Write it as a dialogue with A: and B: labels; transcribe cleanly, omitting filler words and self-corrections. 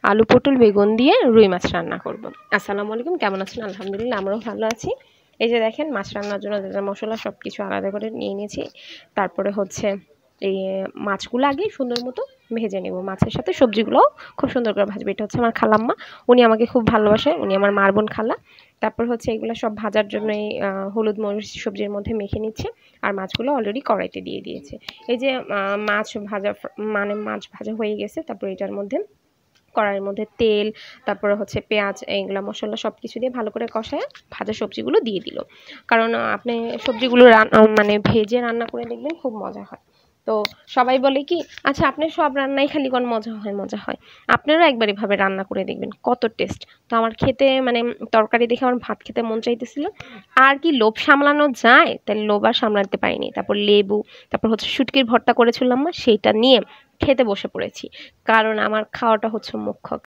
A: আলু পটল বেগুন দিয়ে রুই মাছ রান্না করব। আসসালামু আলাইকুম, কেমন আছেন? আলহামদুলিল্লাহ, আমরাও ভালো আছি। এই যে দেখেন, মাছ রান্নার জন্য যে মশলা সব কিছু আলাদা করে নিয়ে নিয়েছি। তারপরে হচ্ছে এই মাছগুলো আগে সুন্দর মতো ভেজে নেব, মাছের সাথে সবজিগুলোও খুব সুন্দর করে ভাজবে। এটা হচ্ছে আমার খালাম্মা, উনি আমাকে খুব ভালোবাসে, উনি আমার মার বোন খালা। তারপর হচ্ছে এগুলো সব ভাজার জন্য এই হলুদ মরিচ সবজির মধ্যে মেখে নিচ্ছে, আর মাছগুলো অলরেডি কড়াইতে দিয়ে দিয়েছে। এই যে মাছ ভাজা মানে মাছ ভাজা হয়ে গেছে। তারপর এটার মধ্যে কড়াইয়ের মধ্যে তেল, তারপরে হচ্ছে পেঁয়াজ, এইগুলা মশলা সব কিছু দিয়ে ভালো করে কষায় ভাজা সবজিগুলো দিয়ে দিল। কারণ আপনি সবজিগুলো মানে ভেজে রান্না করে দেখবেন খুব মজা হয়। তো সবাই বলে কি, আচ্ছা আপনার সব রান্নাই খালি কোন মজা হয় মজা হয়, আপনারাও একবার এভাবে রান্না করে দেখবেন কত টেস্ট। তো আমার খেতে মানে তরকারি দেখে আমার ভাত খেতে মন চাইতেছিল, আর কি লোভ সামলানো যায়, তাই লোভ আর সামলাতে পারিনি। তারপর লেবু, তারপর হচ্ছে শুটকির ভর্তা করেছিলাম মা, সেইটা নিয়ে খেতে বসে পড়েছি। কারণ আমার খাওয়াটা হচ্ছে মুখ্য।